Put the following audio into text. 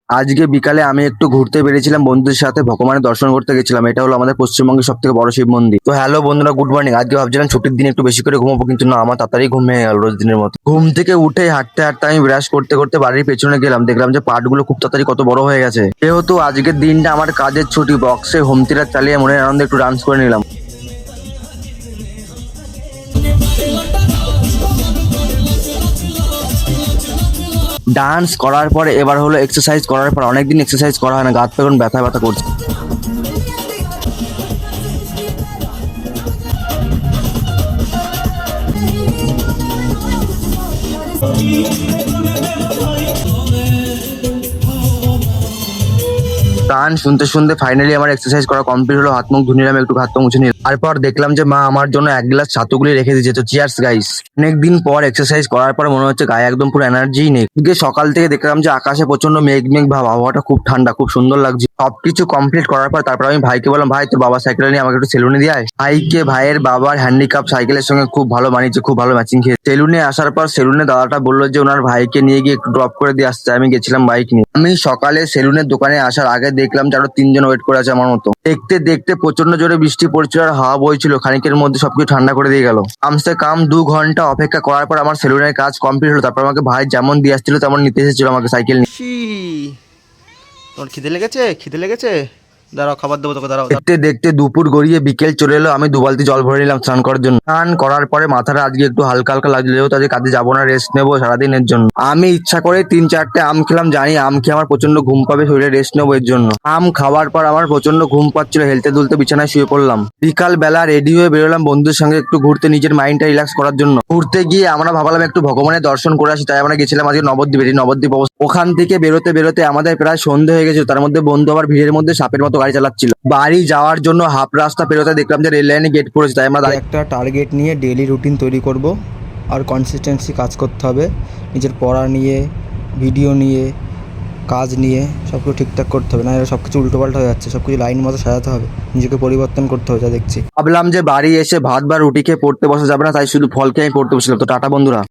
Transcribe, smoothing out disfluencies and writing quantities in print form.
আজকে বিকালে আমি একটু ঘুরতে বেরিয়েছিলাম বন্ধুদের সাথে, ভগবানের দর্শন করতে গেছিলাম। এটা হলো আমাদের পশ্চিমবঙ্গের সব থেকে বড় শিব মন্দির। তো হ্যালো বন্ধুরা, গুড মর্নিং। আজকে ভাবছিলাম ছুটির দিন একটু বেশি করে ঘুমাবো, কিন্তু না, আমার তাড়াতাড়ি ঘুম ভেঙে গেল রোজ দিনের মতো। ঘুম থেকে উঠে হাঁটতে হাঁটতে আমি ব্রাশ করতে করতে বাড়ির পেছনে গেলাম, দেখলাম যে পাটগুলো খুব তাড়াতাড়ি কত বড় হয়ে গেছে। যেহেতু আজকের দিনটা আমার কাজের ছুটি, বক্সে হোম থিয়েটার চালিয়ে মনের আনন্দে একটু ডান্স করে নিলাম। ডান্স করার পরে এবার হলো এক্সারসাইজ করার পর। অনেকদিন এক্সারসাইজ করা হয় না, গা হাত পা এখন ব্যথা ব্যথা করছে। গান শুনতে শুনতে ফাইনালি আমার এক্সারসাইজ করা কমপ্লিট হলো। হাত মুখ ধুয়ে নিলাম, একটু হাত পা মুছে নিলাম। তারপর দেখলাম যে মা আমার জন্য এক গ্লাস ছাতুগুলি রেখে দিয়েছে। তো চিয়ার্স গাইস। অনেকদিন পর এক্সারসাইজ করার পর মনে হচ্ছে গায়ে একদম পুরো এনার্জি নেই। আজকে সকাল থেকে দেখলাম যে আকাশে প্রচন্ড মেঘ মেঘ ভাব, আবহাওয়াটা খুব ঠান্ডা, খুব সুন্দর লাগছে। সবকিছু কমপ্লিট করার পর তারপর আমি ভাইকে বললাম, ভাই তোর বাবা সাইকেল নিয়ে আমাকে একটু সেলুনে দিয়ে আয়। ভাইকে ভাইয়ের বাবার হ্যান্ডিক্যাপ সাইকেলের সঙ্গে খুব ভালো মানিয়েছে, খুব ভালো ম্যাচিং খেয়ে। সেলুনে আসার পর সেলুনে দাদাটা বললো যে ওনার ভাইকে নিয়ে গিয়ে একটু ড্রপ করে দিয়ে আসতে। আমি গেছিলাম বাইক নিয়ে। আমি সকালে সেলুনের দোকানে আসার আগে দেখলাম যে আরো তিনজন ওয়েট করে আছে আমার মতো। দেখতে দেখতে প্রচন্ড জোরে বৃষ্টি পড়ছিল আর হাওয়া বইছিল, খানিকের মধ্যে সবকিছু ঠান্ডা করে দিয়ে গেল। কমসে কম 2 ঘন্টা অপেক্ষা করার পর আমার সেলুনের কাজ কমপ্লিট হলো। তারপর আমাকে ভাই যেমন দিয়ে আসছিল তেমন নিতে এসেছিল আমাকে সাইকেল নিয়ে। তোমার খিদে লেগেছে? খিদে লেগেছে? দাঁড়াও, খাবার দেবো তোকে, দাঁড়াও। দেখতে দেখতে দুপুর গড়িয়ে বিকেল চলে এলো। আমি 2 বালতি জল ভরে নিলাম স্নান করার জন্য। স্নান করার পরে মাথাটা আজকে একটু হালকা হালকা লাগলো, যেহেতু আজকে কাজে যাবো না, রেস্ট নেবো সারাদিনের জন্য। আমি ইচ্ছা করে 3-4টে আম খেলাম, জানি আম খেয়ে আমার প্রচন্ড ঘুম পাবে, শরীরে রেস্ট নেবো এর জন্য। আম খাওয়ার পর আমার প্রচন্ড ঘুম পাচ্ছিল, হেলতে দুলতে বিছানায় শুয়ে পড়লাম। বিকাল বেলা রেডি হয়ে বেরোলাম বন্ধুদের সঙ্গে একটু ঘুরতে, নিজের মাইন্ডটা রিল্যাক্স করার জন্য। ঘুরতে গিয়ে আমরা ভাবলাম একটু ভগবানের দর্শন করে আসি, তাই আমরা গেছিলাম আজকে নবদ্বীপ। নবদ্বীপ ওখান থেকে বেরোতে বেরোতে আমাদের প্রায় সন্ধে হয়ে গেছিল। তার মধ্যে বন্ধু আবার ভিড়ের মধ্যে সাপের মতো গাড়ি চালাচ্ছিল। বাড়ি যাওয়ার জন্য হাফ রাস্তা পেরোতে দেখলাম যে রেল লাইনে গেট পড়েছে, তাই আমরা একটা টার্গেট নিয়ে ডেইলি রুটিন তৈরি করব আর কনসিস্টেন্সি কাজ করতে হবে। নিজের পড়া নিয়ে, ভিডিও নিয়ে, কাজ নিয়ে সব কিছু ঠিকঠাক করতে হবে, না এরা সব কিছু উল্টোপাল্টা হয়ে যাচ্ছে। সব কিছু লাইন মতো সাজাতে হবে, নিজেকে পরিবর্তন করতে হবে, যা দেখছি। ভাবলাম যে বাড়ি এসে ভাত বা রুটি খেয়ে পড়তে বসা যাবে না, তাই শুধু ফল খেয়ে আমি পড়তে বসলাম। তো টাটা বন্ধুরা।